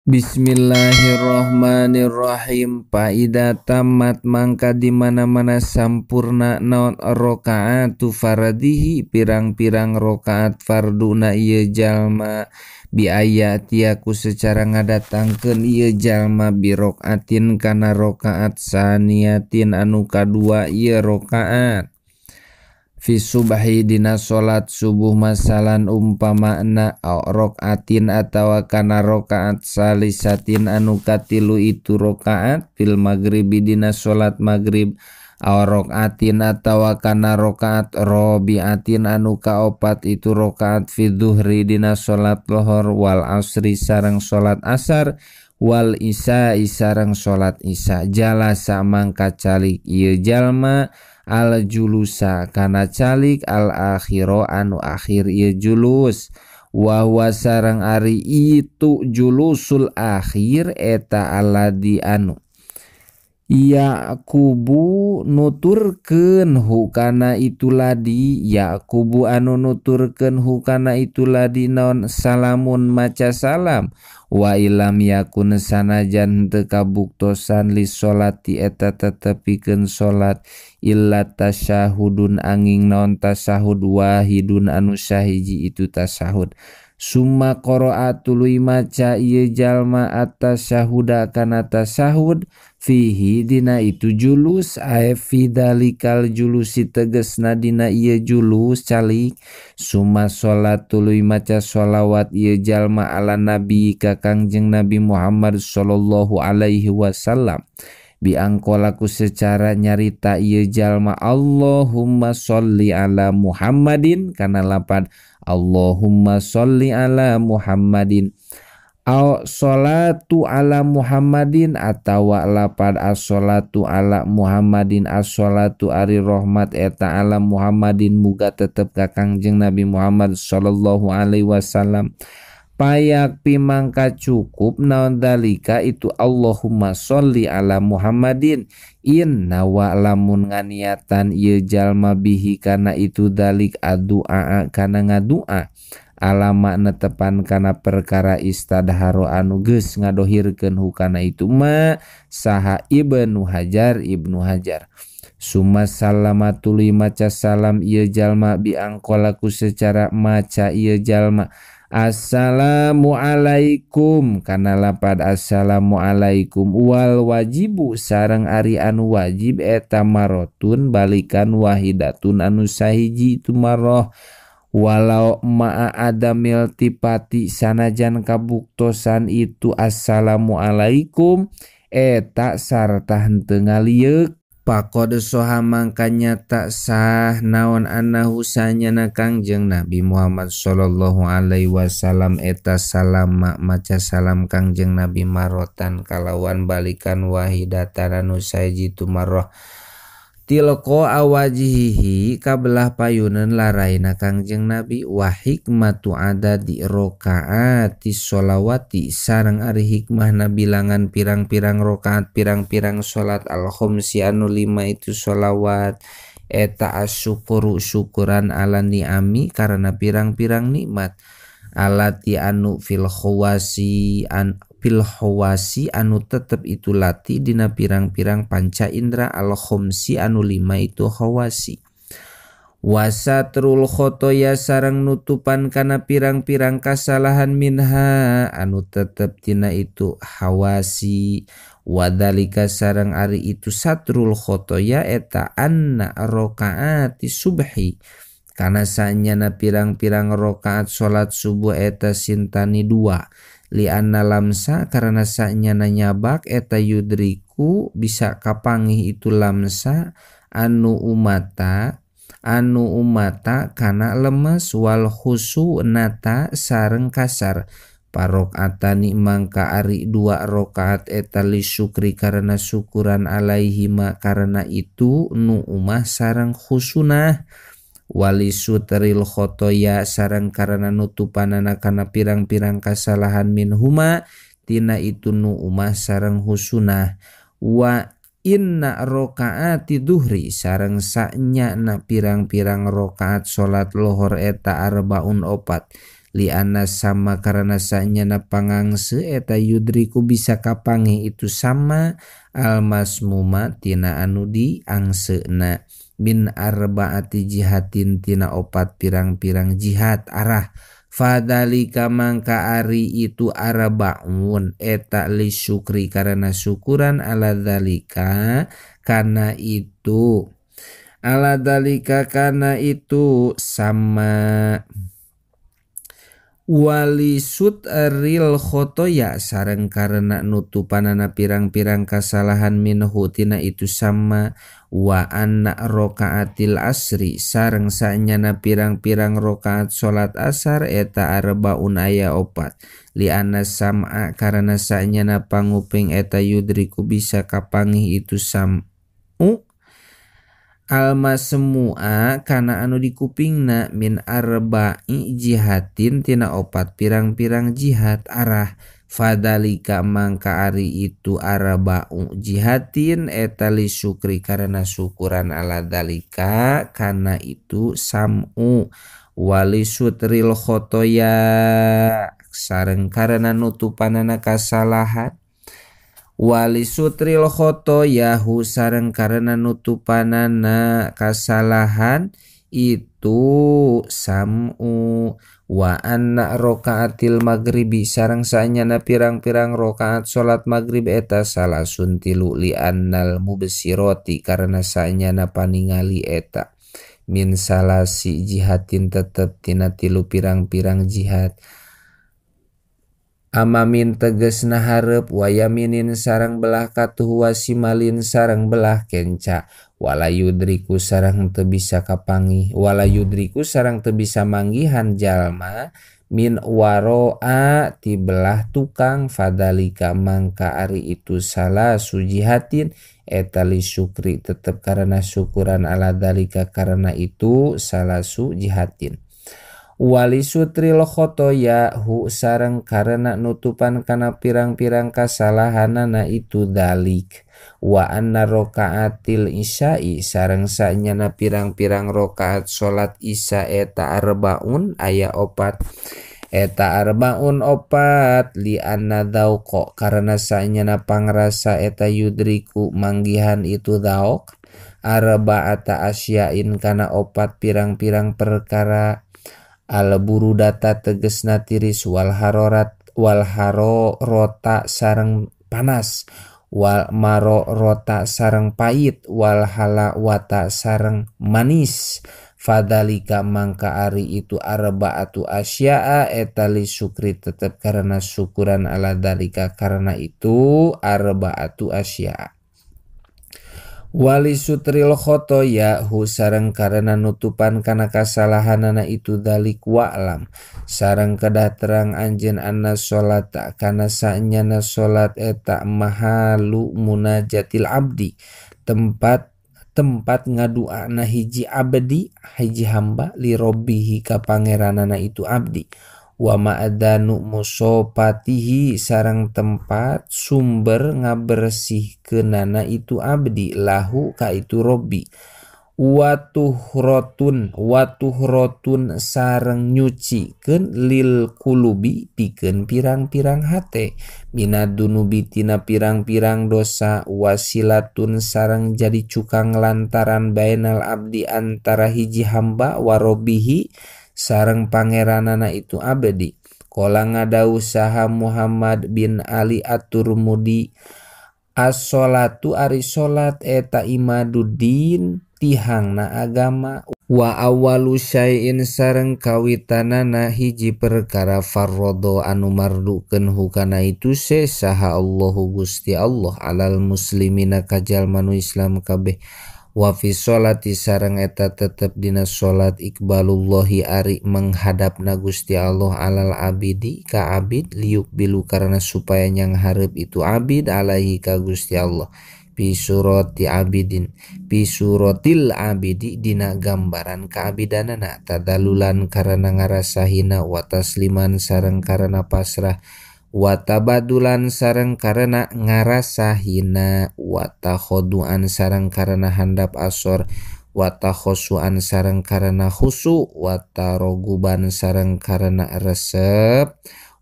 Bismillahirrahmanirrahim. Paida tamat mangka di mana-mana sampurna naon rakaatu faradihi pirang-pirang rakaat farduna ieu jalma biayati aku secara ngadatangkeun ieu jalma birokaatin kana rakaat saniyatin anu kadua ieu rakaat fi subhi dina salat subuh masalan umpamana rokaatin atawa kana rokaat salisatin anu katilu itu rokaat fil maghribi dina salat maghrib aw rokaatin atawa kana rokaat robiatin anu kaopat itu rokaat fi dhuhri dina salat lohor wal asri sareng salat asar wal isya sareng salat isya jalasa mangka calik ieu jalma al julusa kana calik al akhiro anu akhir ieu julus wa huwa sareng ari itu julusul akhir eta aladi anu Yaqubu nuturkeun hukana itu ladi Yaqubu anu nuturkeun hukana itu ladi naon salamun maca salam wa ilam yakun sanajan teu kabuktosan li sholati eta tetepikeun salat illa tasyahudun angin naon tasahud wahidun anu sahiji itu tasahud summa qara'a tuluy maca ieu jalma at-tasyahuda kana tasahud fihi dina itu julus ae fi dalikal julusi tegesna dina ieu julus calik summa sholat tuluy maca sholawat ieu jalma ala nabi ka Kangjeng Nabi Muhammad sallallahu alaihi wasallam biangkolaku secara nyarita ieu jalma Allahumma sholli ala Muhammadin kana lapad Allahumma sholli ala Muhammadin aw sholatu ala Muhammadin atawa lapad as-sholatu ala Muhammadin as-sholatu ari rahmat eta ala Muhammadin muga tetep ka Kangjeng Nabi Muhammad sallallahu alaihi wasallam payak pimangka cukup naon dalika itu Allahumma sholli ala Muhammadin inna wa lamun nganiatan ieu jalma bihi kana itu dalik addu'a kana ngadua alama netepan kana perkara istadharo anu geus ngadohirkeun hukana itu ma saha Ibnu Hajar summa salamatuli maca salam ieu jalma biangkolaku secara maca ieu jalma Assalamualaikum kana lapad assalamualaikum wal wajibu sareng ari anu wajib eta marotun balikan wahidatun anu sahiji itu maroh walau ma'a adamil tipati sanajan kabuktosan itu assalamualaikum eta sarta henteu ngalieuk Pakode soha mangkanya tak sah naon anahu sanyana Kangjeng Nabi Muhammad sallallahu alaihi wasallam eta salam maca salam Kangjeng Nabi marotan kalawan balikan wahidatan anu sahiji tu maroh tilko awajihi kabelah payuneun laraina Kangjeng Nabi wa hikmatu adadi rokaati sholawati sareng ari hikmahna bilangan pirang-pirang rokaat pirang-pirang salat al-khomsi anu 5 itu sholawat eta asyukuru syukuran ala ni'ami karena pirang-pirang nikmat alati anu fil khawasi anu tetep itu lati dina pirang-pirang panca indra al khomsi anu 5 itu khawasi wasatrul khotoya sareng nutupan kana pirang-pirang kasalahan minha anu tetep tina itu khawasi wadalika sareng ari itu satrul khotoya eta anna rokaati subhi kana sanyana pirang-pirang rokaat salat subuh eta sintani 2 li anna lamsa karena sanyana nyabak eta yudriku bisa kapangih itu lamsa anu umata kana lemes wal khusu nata sareng kasar parokatani mangka ari 2 rokaat eta li syukri karena syukuran alaihima karena itu nu umah sareng khusunah wali sutril khotoya sareng karena nutupanana kana pirang-pirang kasalahan minhuma tina itu nu umah sareng husunah wa inna rokaati duhri sareng sanya na pirang-pirang rokaat salat lohor eta arbaun opat liana sama karena sanyana pangangse eta yudriku bisa kapangi itu sama almasmuma tina anu di angsena min arbaati jihatin tina opat pirang-pirang jihad arah fadalika mangka ari itu arbaun eta li syukri karena syukuran ala dalika karena itu ala dalika karena itu sama wali sutril khotoya sareng karena nutupanana pirang-pirang kasalahan minhu tina itu sama wa anna rokaatil asri sareng sanyana pirang-pirang rokaat salat asar eta arbaun aya opat li anna sam'a karena sanyana panguping eta yudriku bisa kapangih itu sam'u alma semua kana anu di kupingna min arba'i jihadin tina opat pirang-pirang jihad arah fadalika mangka ari itu arba'u jihadin eta li syukri karena syukuran ala dalika kana itu sam'u wali sutril khotoya sareng karena nutupanana kasalahan wali sutril khotoyahu sareng karena nutupanana kasalahan itu sam'u wa anna rokaatil maghribi sareng sanyana pirang-pirang rokaat salat maghrib eta salasun tilu li annal mubsiroti karena sanyana paningali eta min salasi jihadin tetep tina tilu pirang-pirang jihad amamin tegesna hareup wayaminin sareng belah katuh wasimalin sareng belah kenca wala yudriku sareng teu bisa kapangih wala yudriku sareng teu bisa manggihan jalma min waro'a ti belah tukang fadalika mangka ari itu salah sujihatin eta li syukri tetep karena syukuran ala dalika karena itu salah sujihatin wali sutril khotoya hu sareng karena nutupan kana pirang-pirang kasalahanana itu dalik wa anna rokaatil isya'i sareng sanyana pirang-pirang rokaat salat isya eta arbaun aya opat eta arbaun opat li anna dauqo karena sanyana pangrasa eta yudriku manggihan itu dauk arba'ata asya'in kana opat pirang-pirang perkara al burudata tegesna tiris wal harorota sareng panas wal marorota sareng pait wal halawata sareng manis fadalika mangka ari itu arbaatu asya'a eta li syukri tetep karena syukuran ala dalika karena itu arbaatu asya'a wali sutril khotoya hu sareng karena nutupan kana kasalahanana itu dalik wa'lam sareng kedah terang anjeun anna sholata kana sanyana sholat eta mahalu munajatil abdi tempat ngaduana hiji abdi hiji hamba li robbihi ka pangeranana itu abdi wa ma'adanu musopatihi sareng tempat sumber ngabersihkeunana itu abdi lahu ka itu robbi watuhrotun sareng nyucikeun lil kulubi pikeun pirang-pirang hate minadunubi tina pirang-pirang dosa wasilatun sareng jadi cukang lantaran bainal abdi antara hiji hamba warobihi sareng pangeranana itu abdi qala ngadau saha Muhammad bin Ali at-Turmudi as-sholatu ari salat eta imaduddin tihangna agama wa awwalu syai'in sareng kawitanana hiji perkara farrodo anu mardukeun hukana itu saha Allahu Gusti Allah alal muslimina kajalma nu Islam kabeh wa fi sholati sareng eta tetep dina sholat iqbalullahi ari menghadapna Gusti Allah alal abidi ka abid liuk bilu karena supaya nyang hareup itu abid alaihi ka Gusti Allah bisurotil abidi dina gambaran kaabidanana tadalulan karena ngarasahina wa tasliman sareng karena pasrah watabadulan sareng karena ngarasahina watakhoduan sareng karena handap asor wa takhusuan sareng karena khusu, wa taroguban sareng karena resep,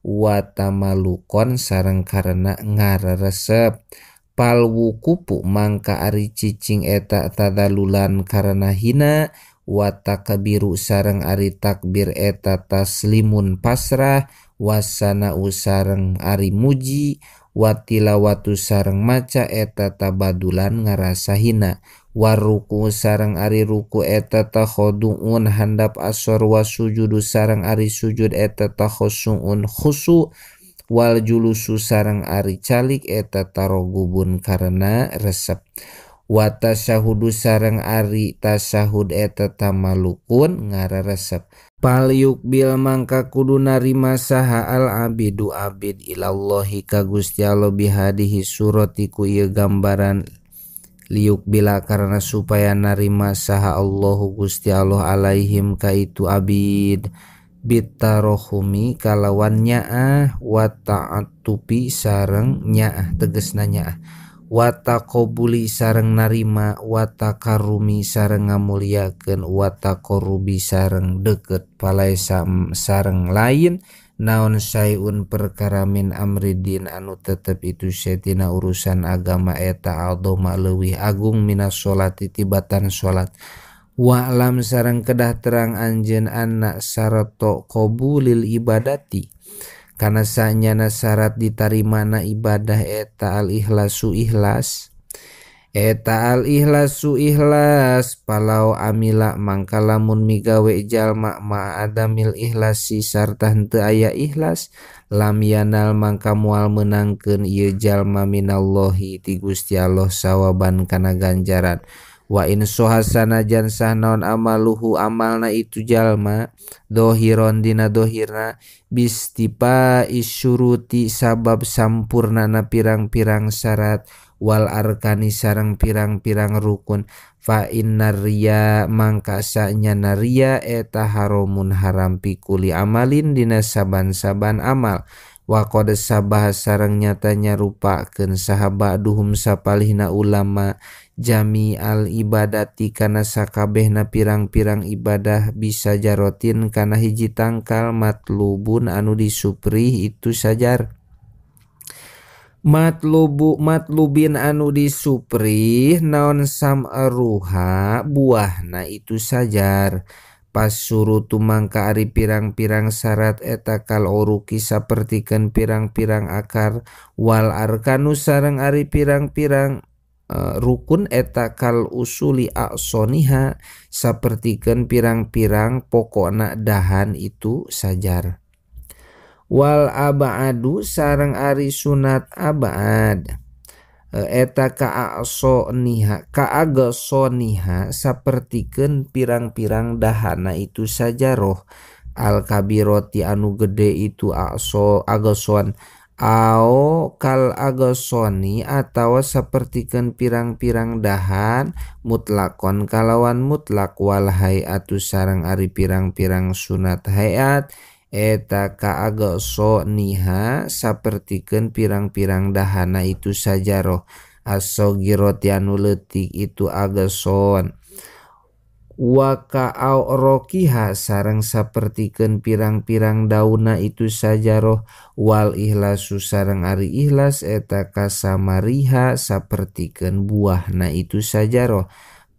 wa tamalukon sareng karena ngaresep. Pal wukupu mangka ari cicing eta tadalulan karena hina, wa takbiru sareng ari takbir eta taslimun pasrah, wasana sareng ari muji, wa tilawatu sareng maca eta tabadulan ngarasa hina, waruku sareng ari ruku eta takhoduun handap asor, wa sujudu sareng ari sujud eta takhosuun khusu, wal julusu sareng ari calik eta tarogubun karena resep, wa tasyahudu sareng ari tasyahud eta tamalukun ngararesep. Pal yukbil mangka kudu narima saha al abidu abid ilallahi ka Gusti Allah bihadihi suratiku ieu gambaran, liuk bila karena supaya narima saha Allahu Gusti Allah alaihim ka itu abid, bitarohumi kalawan nyaah, wa ta'atupi sareng nyaah tegesna nyaah, wa taqobuli sareng narima, wa takarumi sareng ngamuliakeun, wa taqorubi sareng deket, palaisa sareng lain naon sayun perkara min amridin anu tetep itu setina urusan agama eta aldoma leuwih agung minas sholati tibatan sholat. Wa'lam sareng kedah terang anjeun anna syarato qabulil ibadati kana sanyana syarat ditarimana ibadah eta al ikhlasu ikhlas, eta al ikhlasu ikhlas, palau amila mangka lamun migawe jalma ma adamil ikhlasi sarta henteu aya ikhlas, lam yanal mangka moal meunangkeun ieu jalma minallahi ti Gusti Allah sawaban kana ganjaran. Wa in sohasana jan sah naon amaluhu amalna itu jalma, dohiron dina dohirna, bistipa isyuruti sabab sampurnana pirang-pirang syarat, wal arkani sareng pirang-pirang rukun, fa innar riya mangka sanyana riya eta haramun haram pikuli amalin dina saban-saban amal. Wa qad sabah sareng nyatanya rupakeun saha duhum sapalihna ulama jami al ibadati kana sakabehna pirang-pirang ibadah bisa jarotin kana hiji tangkal matlubun anu disupri itu sajar. Matlubin anu disupri naon sam'aruha buahna itu sajar. Pas surutu mangka ari pirang-pirang syarat eta kal uruki sapertikeun pirang-pirang akar, wal arkanu sareng ari pirang-pirang rukun eta kal usuli a'soniha sapertikeun pirang-pirang pokona dahan itu sajar. Wal abadu sareng ari sunat abad eta ka'asoniha sapertikeun pirang-pirang dahana itu sajaroh, al kabiroti anu gede itu agason, ao kal agasoni atawa sapertikeun pirang-pirang dahan, mutlakon kalawan mutlak, wal hayatu sareng ari pirang-pirang sunat hayat eta kaagasoniha sapertikeun pirang-pirang dahana itu sajaroh, as-sogiroti anu leutik itu agason, wa ka'aurokiha sareng sapertikeun pirang-pirang dauna itu sajaroh, wal ikhlasu sareng ari ikhlas eta kasamariha sapertikeun buahna itu sajaroh,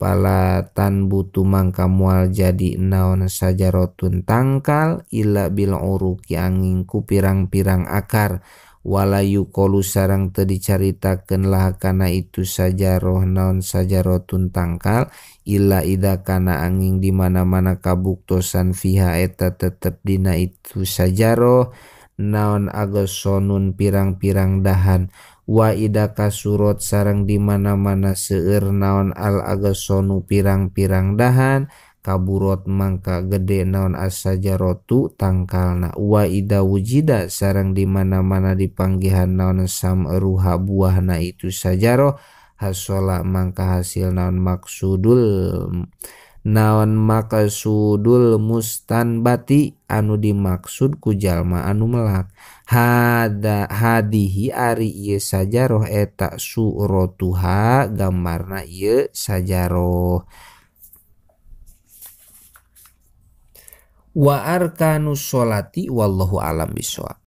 pala tan butu mangka moal jadi naon sajarotun tangkal illa bil uruki angin ku pirang-pirang akar, walayu kolu sareng teu dicaritakeun lah kana itu sajaroh naon sajarotun tangkal illa ida kana angin di mana-mana kabuktosan fiha eta tetep dina itu sajaroh naon agasonun pirang-pirang dahan, wa ida kasurot sareng di mana-mana seueur naon al agasonu pirang-pirang dahan, kaburot mangka gede naon as-sajarotu tangkalna, wa ida wujida sareng di mana-mana dipanggihan naon sam'ruha buahna itu sajaroh, hasola mangka hasil naon maksudul mustanbati anu dimaksud ku jalma anu melak, hadihi ari ieu sajaroh eta suratuha gambarna ieu sajaroh. wa arkanus sholati wallahu alam bisawab.